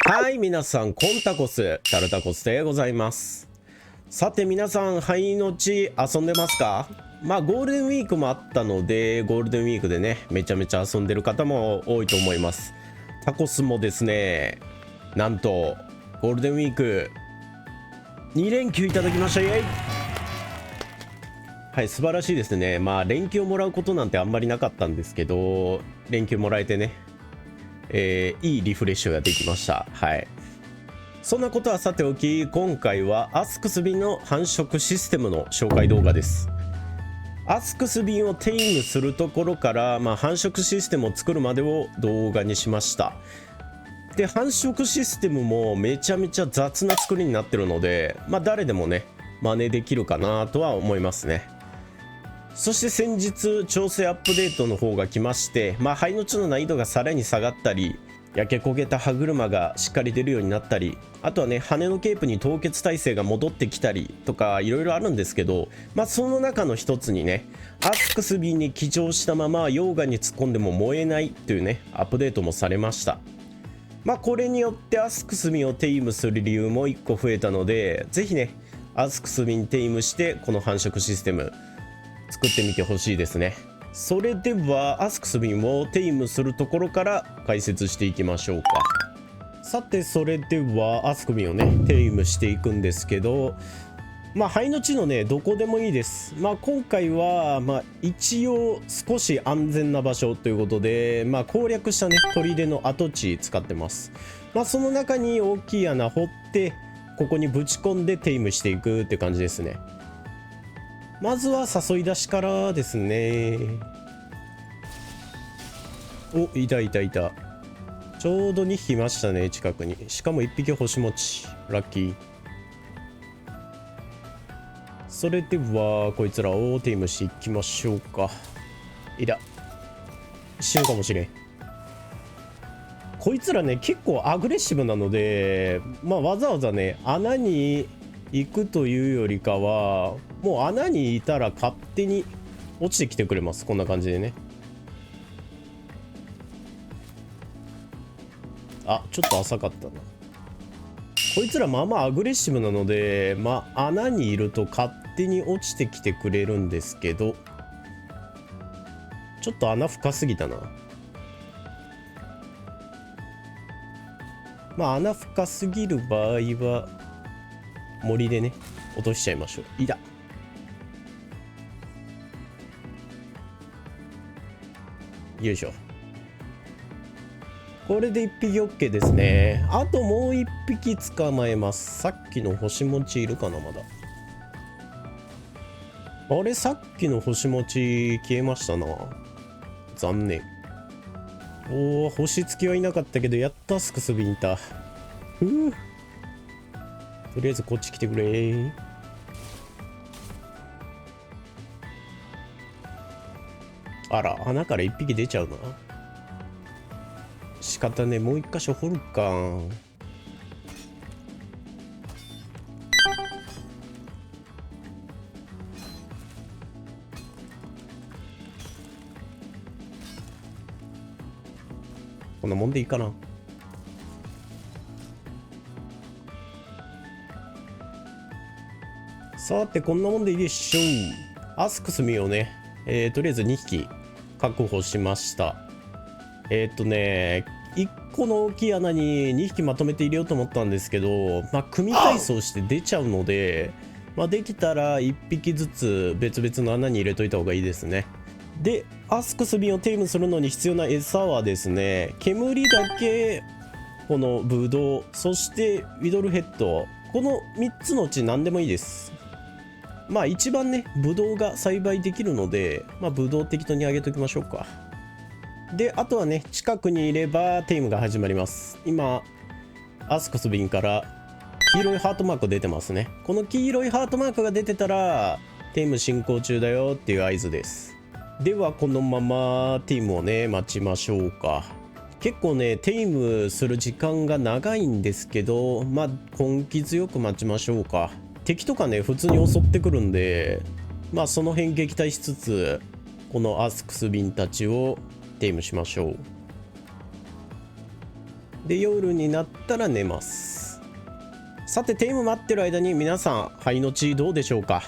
はい、皆さん、コンタコス、タルタコスでございます。さて、皆さん、灰の地遊んでますか？ゴールデンウィークもあったので、ゴールデンウィークでね、めちゃめちゃ遊んでる方も多いと思います。タコスもですね、なんと、ゴールデンウィーク、2連休いただきました。イエイ！はい、素晴らしいですね。連休をもらうことなんてあんまりなかったんですけど、連休もらえてね、いいリフレッシュができました。はい。そんなことはさておき、今回はアスクスビンの繁殖システムの紹介動画です。アスクスビンをテイムするところから、繁殖システムを作るまでを動画にしました。で、繁殖システムもめちゃめちゃ雑な作りになってるので、誰でもね、真似できるかなとは思いますね。そして先日調整アップデートの方が来まして、灰の地の難易度がさらに下がったり、焼け焦げた歯車がしっかり出るようになったり、あとはね、羽のケープに凍結耐性が戻ってきたりとかいろいろあるんですけど、その中の一つにね、アスクスビンに寄贈したまま溶岩に突っ込んでも燃えないというね、アップデートもされました。これによってアスクスビンをテイムする理由も1個増えたので、ぜひね、アスクスビンテイムしてこの繁殖システム作ってみてほしいですね。それではアスクスビンをテイムするところから解説していきましょうか。さて、それではアスクビンをねテイムしていくんですけど、灰の地のねどこでもいいです。今回は一応少し安全な場所ということで、攻略したね砦の跡地使ってます。その中に大きい穴掘ってここにぶち込んでテイムしていくって感じですね。まずは誘い出しからですね。お、いたいたいた。ちょうど2匹いましたね、近くに。しかも1匹星持ち。ラッキー。それではこいつらをテイムしていきましょうか。いた。死ぬかもしれん。こいつらね結構アグレッシブなので、わざわざね穴に行くというよりかは、もう穴にいたら勝手に落ちてきてくれます。こんな感じでね。あ、ちょっと浅かったな。こいつらアグレッシブなので、穴にいると勝手に落ちてきてくれるんですけど、ちょっと穴深すぎたな。穴深すぎる場合は森でね落としちゃいましょう。いた。よいしょ。これで1匹 OK ですね。あともう1匹捕まえます。さっきの星持ちいるかな。まだあれ、さっきの星持ち消えましたな。残念。おお、星付きはいなかったけど、やっとアスクスビンいた。ふう。とりあえずこっち来てくれ。あら、穴から1匹出ちゃうな。仕方ね、もう1箇所掘るか。こんなもんでいいかな。さて、こんなもんでいいでしょう。アスクスミをね、とりあえず2匹確保しました。1個の大きい穴に2匹まとめて入れようと思ったんですけど、組体操して出ちゃうので、できたら1匹ずつ別々の穴に入れといた方がいいですね。で、アスクスビンをテイムするのに必要な餌はですね、煙だけ、このブドウ、そしてウィドルヘッド、この3つのうち何でもいいです。一番ねブドウが栽培できるので、ブドウ適当にあげときましょうか。で、あとはね近くにいればテイムが始まります。今アスクスビンから黄色いハートマーク出てますね。この黄色いハートマークが出てたらテイム進行中だよっていう合図です。ではこのままテイムをね待ちましょうか。結構ねテイムする時間が長いんですけど、根気強く待ちましょうか。敵とかね普通に襲ってくるんで、その辺撃退しつつこのアスクスビンたちをテイムしましょう。で夜になったら寝ます。さてテイム待ってる間に皆さん肺の血どうでしょうか。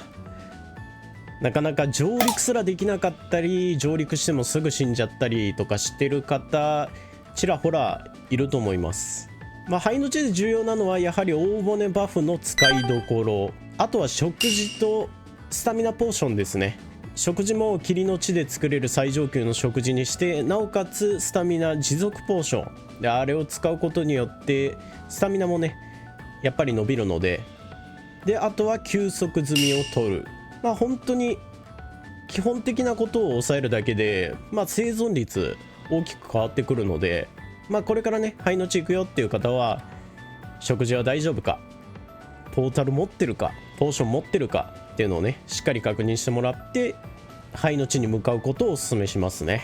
なかなか上陸すらできなかったり、上陸してもすぐ死んじゃったりとかしてる方ちらほらいると思います。肺の血で重要なのはやはり大骨バフの使いどころ、あとは食事とスタミナポーションですね。食事も霧の地で作れる最上級の食事にして、なおかつスタミナ持続ポーションで、あれを使うことによってスタミナもねやっぱり伸びるので、あとは休息済みを取る。本当に基本的なことを抑えるだけで、生存率大きく変わってくるので、これからね肺の血いくよっていう方は、食事は大丈夫か、ポータル持ってるか、ポーション持ってるかっていうのをねしっかり確認してもらって、肺の血に向かうことをお勧めしますね。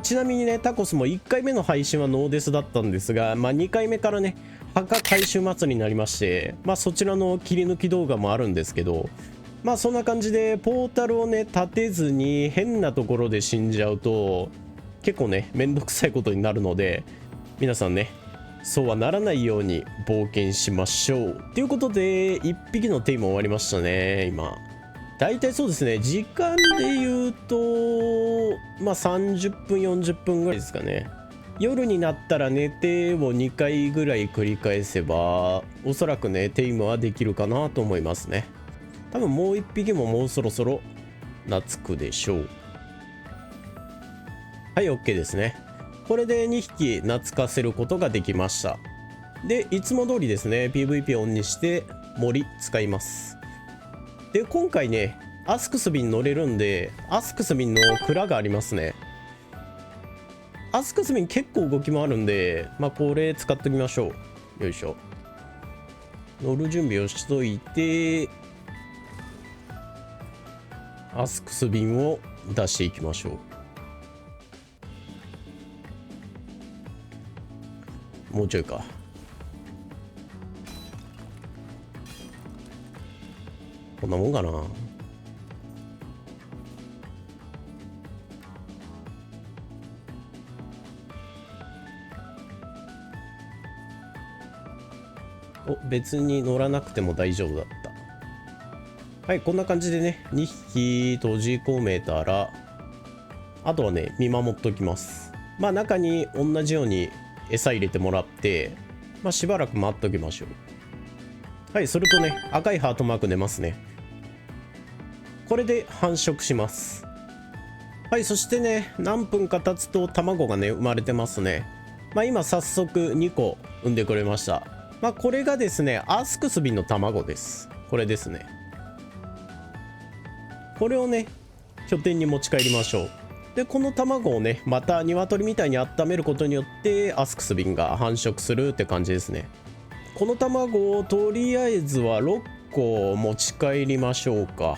ちなみにねタコスも1回目の配信はノーデスだったんですが、2回目からね墓回収祭りになりまして、そちらの切り抜き動画もあるんですけど、そんな感じでポータルをね立てずに変なところで死んじゃうと結構ねめんどくさいことになるので、皆さんねそうはならないように冒険しましょうということで、1匹のテイム終わりましたね。今だいたいそうですね、時間で言うと30分40分ぐらいですかね。夜になったら寝てを2回ぐらい繰り返せば、おそらくねテイムはできるかなと思いますね。多分もう1匹ももうそろそろ懐くでしょう。はい OK ですね。これで2匹懐かせることができました。でいつも通りですね PVP オンにして森使います。で今回ねアスクスビン乗れるんで、アスクスビンの蔵がありますね。アスクスビン結構動き回るんで、これ使っておきましょう。よいしょ。乗る準備をしといて、アスクスビンを出していきましょう。もうちょいか。こんなもんかな。別に乗らなくても大丈夫だった。はい、こんな感じでね2匹閉じ込めたら、あとはね見守っときます。中に同じように餌入れてもらって、しばらく待っときましょう。はい、するとね赤いハートマーク出ますね。これで繁殖します。はい、そしてね何分か経つと卵がね生まれてますね。今早速2個産んでくれました。これがですねアスクスビンの卵です。これですね。これをね拠点に持ち帰りましょう。でこの卵をねまた鶏みたいに温めることによってアスクスビンが繁殖するって感じですね。この卵をとりあえずは6個持ち帰りましょうか。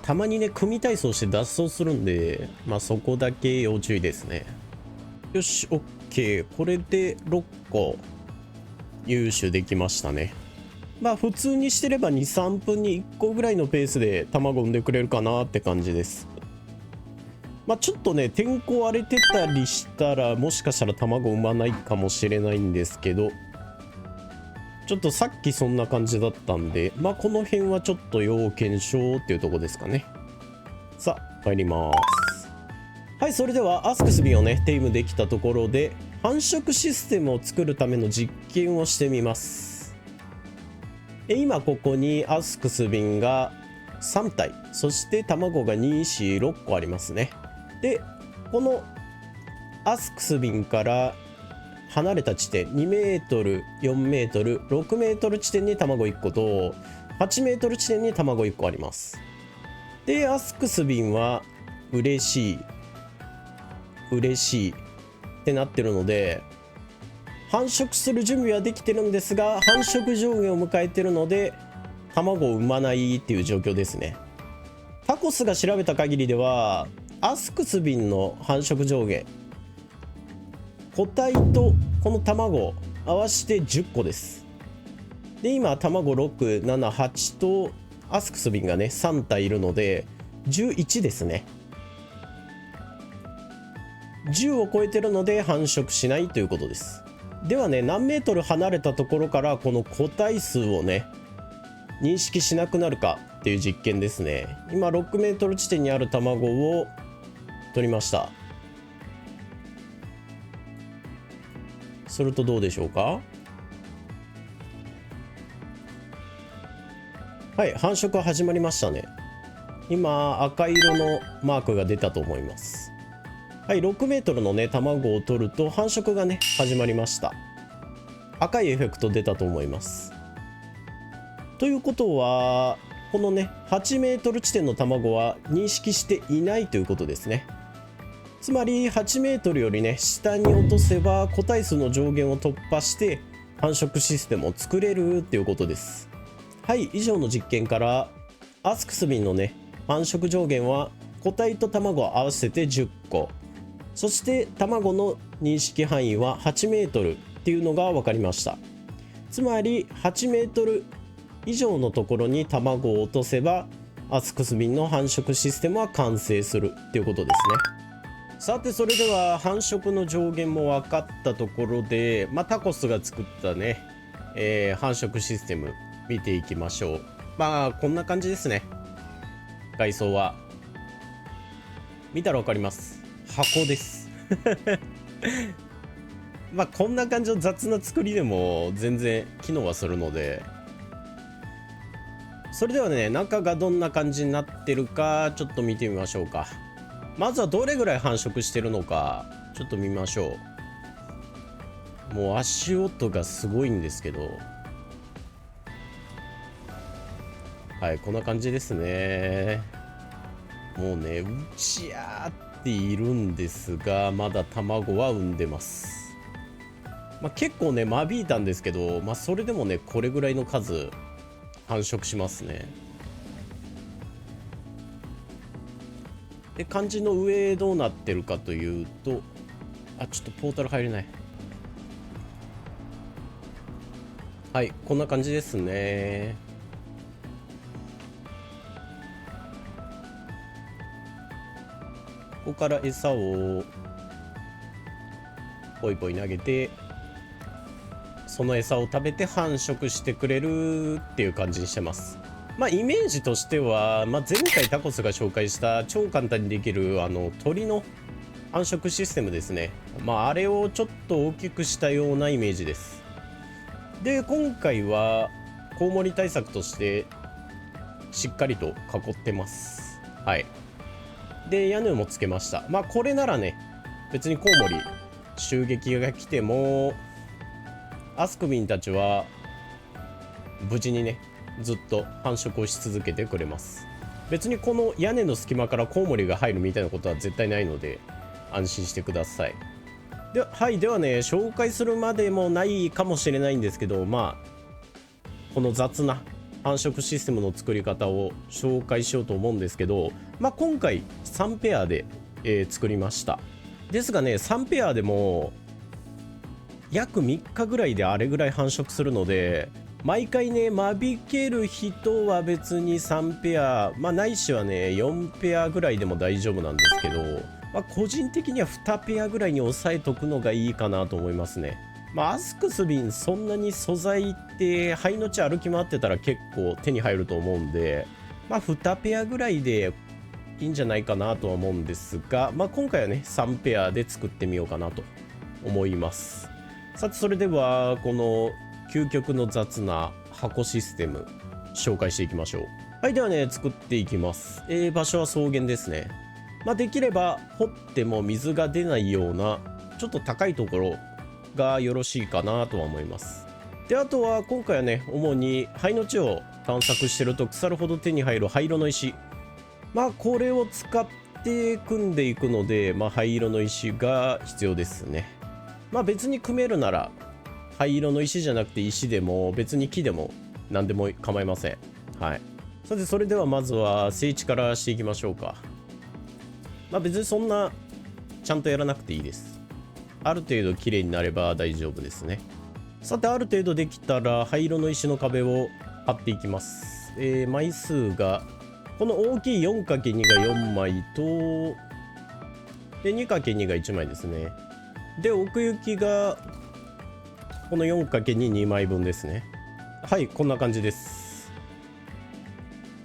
たまにね組体操して脱走するんで、そこだけ要注意ですね。よし OK、 これで6個入手できましたね。普通にしてれば 2,3 分に1個ぐらいのペースで卵産んでくれるかなって感じです。ちょっとね天候荒れてたりしたらもしかしたら卵産まないかもしれないんですけど、ちょっとさっきそんな感じだったんで、この辺はちょっと要検証っていうとこですかね。さあ帰ります。はい、それではアスクスビンをねテイムできたところで繁殖システムを作るための実験をしてみます。今ここにアスクスビンが3体、そして卵が2、4、6個ありますね。でこのアスクスビンから離れた地点2メートル、4メートル、6メートル地点に卵1個と8メートル地点に卵1個あります。でアスクスビンは嬉しいってなってるので、繁殖する準備はできてるんですが繁殖上限を迎えてるので卵を産まないっていう状況ですね。タコスが調べた限りではアスクスビンの繁殖上限、個体とこの卵合わせて10個です。で今卵6、7、8とアスクスビンがね3体いるので11ですね。10を超えてるので繁殖しないということです。ではね、何メートル離れたところからこの個体数をね認識しなくなるかっていう実験ですね。今6メートル地点にある卵を取りました。するとどうでしょうか。はい、繁殖始まりましたね。今赤色のマークが出たと思います。はい、6メートルのね卵を取ると繁殖がね始まりました。赤いエフェクト出たと思います。ということはこのね8メートル地点の卵は認識していないということですね。つまり8メートルよりね下に落とせば個体数の上限を突破して繁殖システムを作れるっていうことです。はい、以上の実験からアスクスビンのね繁殖上限は個体と卵を合わせて10個、そして卵の認識範囲は8メートルっていうのが分かりました。つまり8メートル以上のところに卵を落とせばアスクスビンの繁殖システムは完成するっていうことですね。さてそれでは繁殖の上限も分かったところで、タコスが作ったね、繁殖システム見ていきましょう。こんな感じですね。外装は見たら分かります。箱ですこんな感じの雑な作りでも全然機能はするので、それではね中がどんな感じになってるかちょっと見てみましょうか。まずはどれぐらい繁殖してるのかちょっと見ましょう。もう足音がすごいんですけど、はい、こんな感じですね。もうね打ち合っているんですがまだ卵は産んでます。結構ね間引いたんですけど、それでもねこれぐらいの数繁殖しますね。で漢字の上どうなってるかというと、ちょっとポータル入れない。はい、こんな感じですね。ここから餌をポイポイ投げて、その餌を食べて繁殖してくれるっていう感じにしてます。イメージとしては、前回タコスが紹介した超簡単にできる鳥の繁殖システムですね。あれをちょっと大きくしたようなイメージです。で今回はコウモリ対策としてしっかりと囲ってます。はい。で屋根もつけました。これならね別にコウモリ襲撃が来てもアスクビンたちは無事にねずっと繁殖をし続けてくれます。別にこの屋根の隙間からコウモリが入るみたいなことは絶対ないので安心してください。ではね紹介するまでもないかもしれないんですけど、この雑な繁殖システムの作り方を紹介しようと思うんですけど、今回3ペアで、作りました。ですがね3ペアでも約3日ぐらいであれぐらい繁殖するので、毎回ね間引ける人は別に3ペア、ないしはね4ペアぐらいでも大丈夫なんですけど、個人的には2ペアぐらいに抑えとくのがいいかなと思いますね。アスクスビンそんなに素材って灰の地歩き回ってたら結構手に入ると思うんで、2ペアぐらいでいいんじゃないかなとは思うんですが、今回はね3ペアで作ってみようかなと思います。さてそれではこの究極の雑な箱システム紹介していきましょう。はい、ではね作っていきます。場所は草原ですね。できれば掘っても水が出ないようなちょっと高いところがよろしいかなとは思います。であとは今回はね主に灰の地を探索してると腐るほど手に入る灰色の石、これを使って組んでいくので、灰色の石が必要ですね。別に組めるなら灰色の石じゃなくて石でも別に木でも何でも構いません。はい。さてそれではまずは整地からしていきましょうか。別にそんなちゃんとやらなくていいです。ある程度綺麗になれば大丈夫ですね。さてある程度できたら灰色の石の壁を貼っていきます。枚数がこの大きい 4×2 が4枚とで 2×2 が1枚ですね。で奥行きがこの 4×2 枚分ですね。はい、こんな感じです。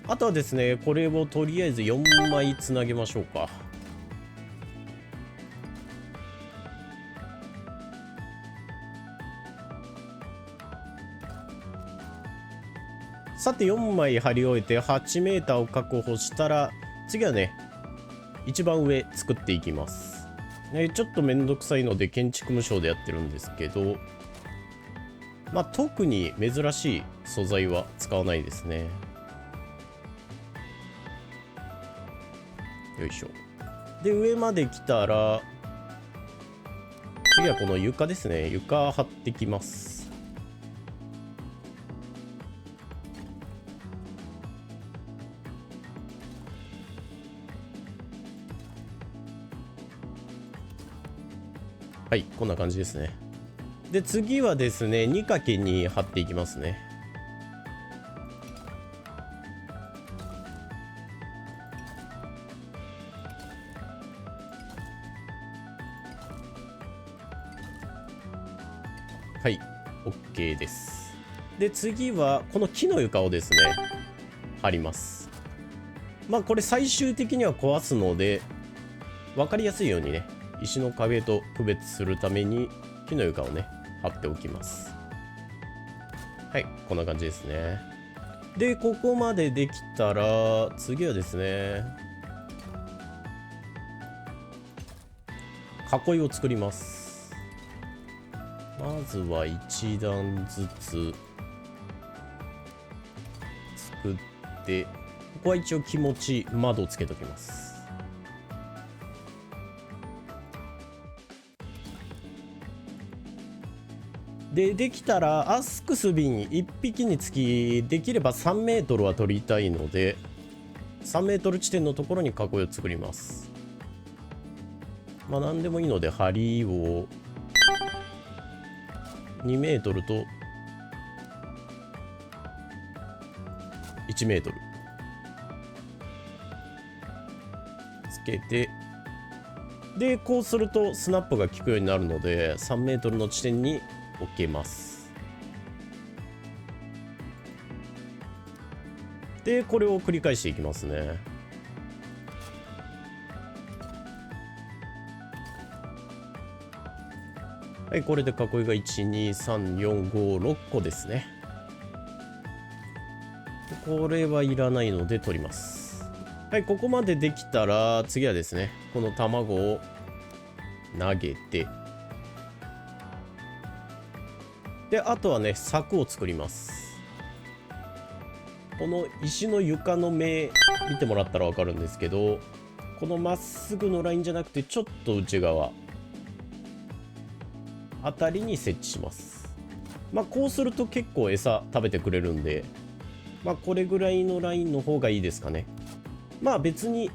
あとはですね、これをとりあえず4枚つなげましょうか。さて4枚貼り終えて 8m を確保したら、次はね一番上作っていきます。ちょっとめんどくさいので建築無償でやってるんですけど、まあ特に珍しい素材は使わないですね。よいしょ。で上まで来たら次はこの床ですね。床貼ってきます。はい、こんな感じですね。で次はですね 2×2 貼っていきますね。はい、 OK です。で次はこの木の床をですね貼ります。まあこれ最終的には壊すので分かりやすいようにね石の壁と区別するために木の床をね貼っておきます。はい、こんな感じですね。でここまでできたら次はですね囲いを作ります。まずは1段ずつ作って、ここは一応気持ち窓をつけときます。でできたらアスクス瓶1匹につきできれば3メートルは取りたいので3メートル地点のところに囲いを作ります。まあ何でもいいので針を2メートルと1メートルつけて、でこうするとスナップが効くようになるので3メートルの地点に置けます。でこれを繰り返していきますね。はい、これで囲いが12345 6個ですね。これはいらないので取ります。はい、ここまでできたら次はですねこの卵を投げて、であとはね柵を作ります。この石の床の目見てもらったら分かるんですけど、このまっすぐのラインじゃなくてちょっと内側あたりに設置します。まあこうすると結構餌食べてくれるんで、まあこれぐらいのラインの方がいいですかね。まあ別に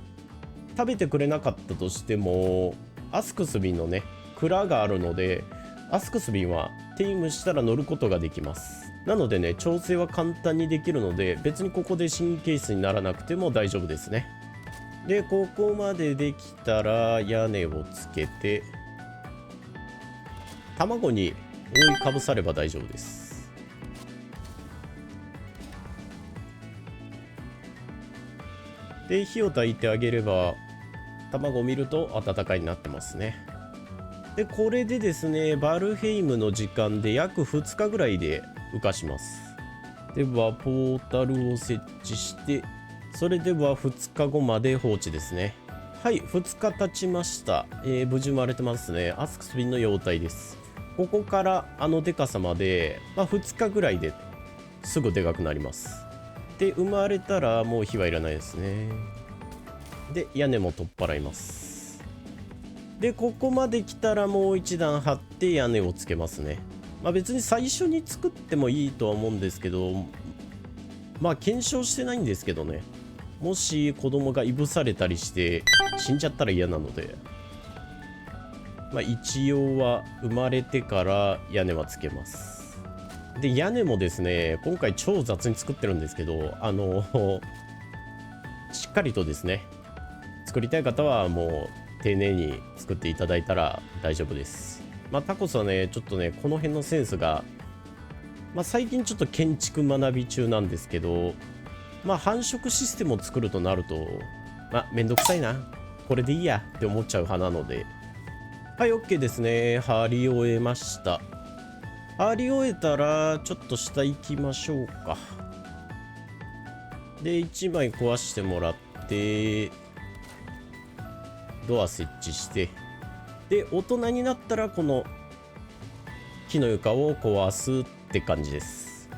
食べてくれなかったとしてもアスクスビンのね蔵があるのでアスクスビンはテイムしたら乗ることができます。なのでね調整は簡単にできるので別にここで神経質にならなくても大丈夫ですね。でここまでできたら屋根をつけて卵に覆いかぶされば大丈夫です。で火を焚いてあげれば卵を見ると温かいになってますね。でこれでですねバルヘイムの時間で約2日ぐらいで浮かします。ではポータルを設置してそれでは2日後まで放置ですね。はい、2日経ちました。無事生まれてますね。アスクスビンの幼体です。ここからあのでかさまで、2日ぐらいですぐでかくなります。で生まれたらもう火はいらないですね。で屋根も取っ払います。でここまで来たらもう一段張って屋根をつけますね。別に最初に作ってもいいとは思うんですけど、検証してないんですけどね、もし子供がいぶされたりして死んじゃったら嫌なので、一応は生まれてから屋根はつけます。で屋根もですね今回超雑に作ってるんですけどしっかりとですね作りたい方はもう丁寧に作っていただいたら大丈夫です。まあタコスはねちょっとねこの辺のセンスが、まあ最近ちょっと建築学び中なんですけど、まあ繁殖システムを作るとなると、まあめんどくさいな、これでいいやって思っちゃう派なので、はい OK ですね。貼り終えました。貼り終えたらちょっと下行きましょうか。で1枚壊してもらってドア設置して、で大人になったらこの木の床を壊すって感じです。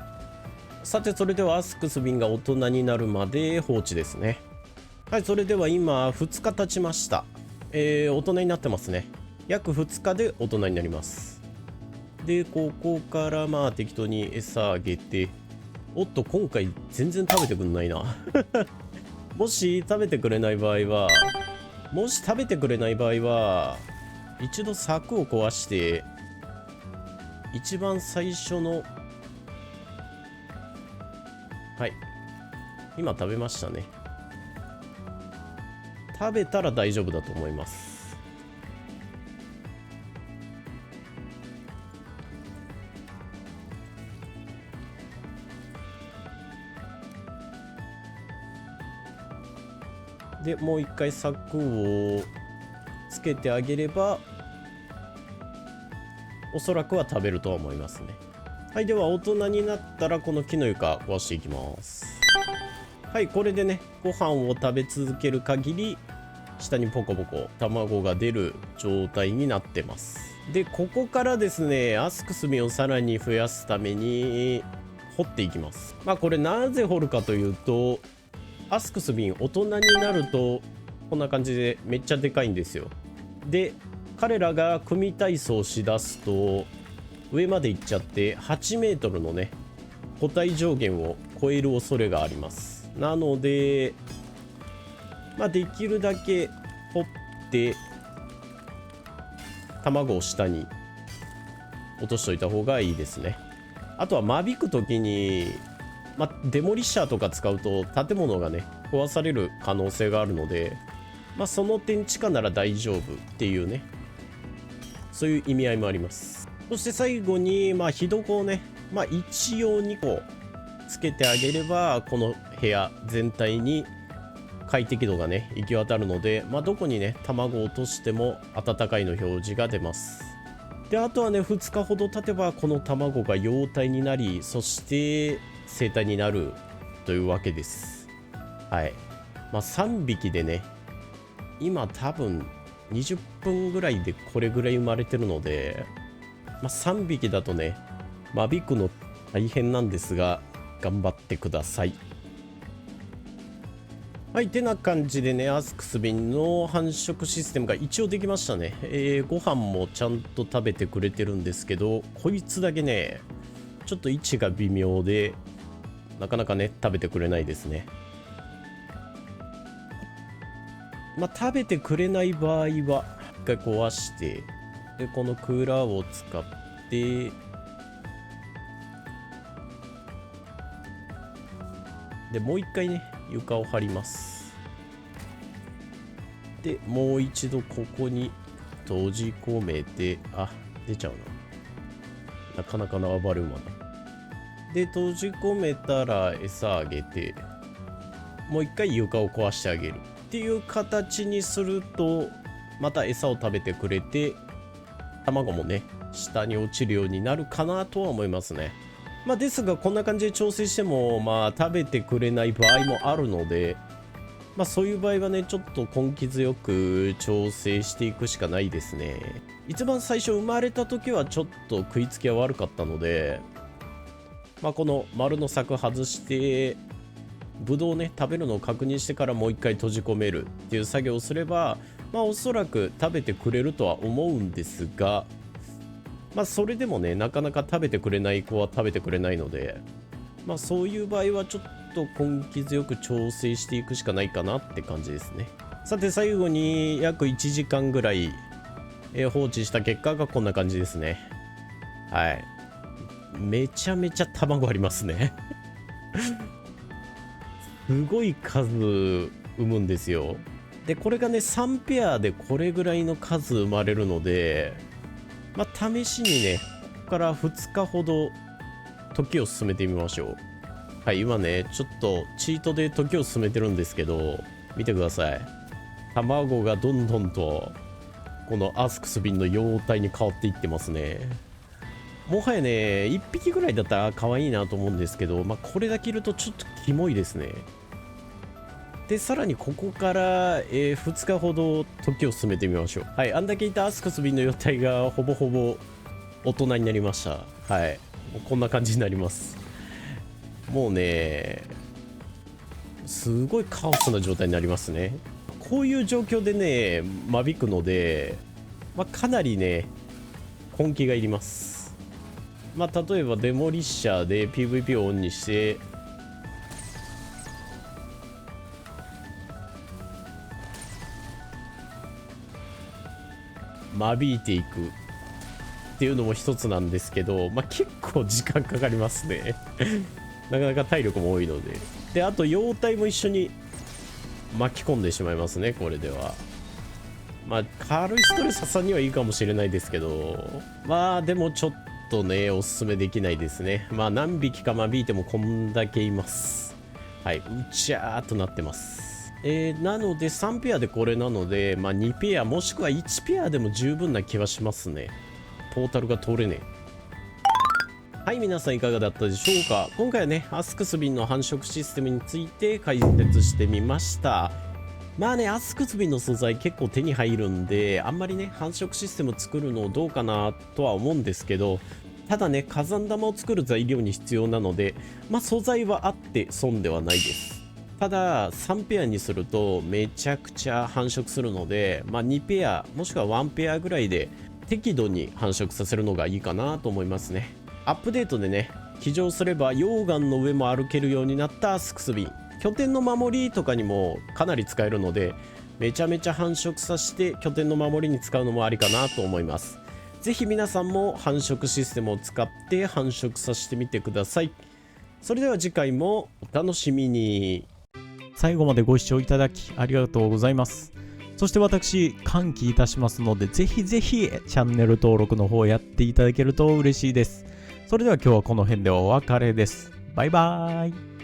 さてそれではアスクスビンが大人になるまで放置ですね。はい、それでは今2日経ちました。大人になってますね。約2日で大人になります。でここからまあ適当に餌あげて、おっと今回全然食べてくんないなもし食べてくれない場合は一度柵を壊して一番最初の、はい今食べましたね。食べたら大丈夫だと思います。でもう一回柵をつけてあげればおそらくは食べるとは思いますね。はい、では大人になったらこの木の床壊していきます。はい、これでねご飯を食べ続ける限り下にポコポコ卵が出る状態になってます。でここからですねアスクスミンをさらに増やすために掘っていきます。まあこれなぜ掘るかというと、アスクスビン大人になるとこんな感じでめっちゃでかいんですよ。で彼らが組体操しだすと上まで行っちゃって8メートルのね個体上限を超える恐れがあります。なのでまあできるだけ掘って卵を下に落としといた方がいいですね。あとは間引く時にまあ、デモリッシャーとか使うと建物がね壊される可能性があるので、まあ、その点地下なら大丈夫っていうね、そういう意味合いもあります。そして最後にまあ火床をね、まあ、一応2個つけてあげればこの部屋全体に快適度がね行き渡るので、まあ、どこにね卵を落としても温かいの表示が出ます。であとはね2日ほど経てばこの卵が幼体になり、そして生体になるというわけです。はい。まあ3匹でね今多分20分ぐらいでこれぐらい生まれてるので、まあ、3匹だとね間引くの大変なんですが頑張ってください。はい、てな感じでねアスクスビンの繁殖システムが一応できましたね。ご飯もちゃんと食べてくれてるんですけど、こいつだけねちょっと位置が微妙でなかなかね食べてくれないですね。まあ食べてくれない場合は一回壊して、でこのクーラーを使ってでもう一回ね床を張ります。でもう一度ここに閉じ込めて、あ出ちゃうなかなか縄張る馬だ。で閉じ込めたら餌あげてもう一回床を壊してあげるっていう形にするとまた餌を食べてくれて卵もね下に落ちるようになるかなとは思いますね。まあですがこんな感じで調整してもまあ食べてくれない場合もあるので、まあそういう場合はねちょっと根気強く調整していくしかないですね。一番最初生まれた時はちょっと食いつきは悪かったので、まあこの丸の柵外してブドウをね食べるのを確認してからもう一回閉じ込めるっていう作業をすれば、まあおそらく食べてくれるとは思うんですが、まあそれでもねなかなか食べてくれない子は食べてくれないので、まあそういう場合はちょっと根気強く調整していくしかないかなって感じですね。さて最後に約1時間ぐらい、放置した結果がこんな感じですね。はい、めちゃめちゃ卵ありますねすごい数産むんですよ。でこれがね3ペアでこれぐらいの数生まれるので、まあ試しにねここから2日ほど時を進めてみましょう。はい、今ねちょっとチートで時を進めてるんですけど、見てください。卵がどんどんとこのアスクスビンの容態に変わっていってますね。もはやね1匹ぐらいだったら可愛いなと思うんですけど、まあこれだけいるとちょっとキモいですね。でさらにここから、2日ほど時を進めてみましょう。はい、あんだけいたアスクスビンの容態がほぼほぼ大人になりました。はい、もうこんな感じになります。もうねすごいカオスな状態になりますね。こういう状況でね間引くので、まあ、かなりね根気がいります。まあ例えばデモリッシャーで PVP をオンにして間引いていくっていうのも一つなんですけど、まあ結構時間かかりますねなかなか体力も多いので。であと妖体も一緒に巻き込んでしまいますね、これでは。まあ軽いストレス発散にはいいかもしれないですけど、まあでもちょっとねおすすめできないですね。まあ何匹か間引いてもこんだけいます。はい、うちゃーっとなってます。なので3ペアでこれなので、まあ2ペアもしくは1ペアでも十分な気はしますね。トータルが取れねえ。はい、皆さんいかがだったでしょうか。今回はねアスクスビンの繁殖システムについて解説してみました。まあねアスクスビンの素材結構手に入るんで、あんまりね繁殖システム作るのどうかなとは思うんですけど、ただね火山玉を作る材料に必要なので、まあ素材はあって損ではないです。ただ3ペアにするとめちゃくちゃ繁殖するので、まあ2ペアもしくは1ペアぐらいで適度に繁殖させるのがいいかなと思いますね。アップデートでね騎乗すれば溶岩の上も歩けるようになったアスクスビン、拠点の守りとかにもかなり使えるので、めちゃめちゃ繁殖させて拠点の守りに使うのもありかなと思います。ぜひ皆さんも繁殖システムを使って繁殖させてみてください。それでは次回もお楽しみに。最後までご視聴いただきありがとうございます。そして私、歓喜いたしますので、ぜひぜひチャンネル登録の方やっていただけると嬉しいです。それでは今日はこの辺でお別れです。バイバーイ。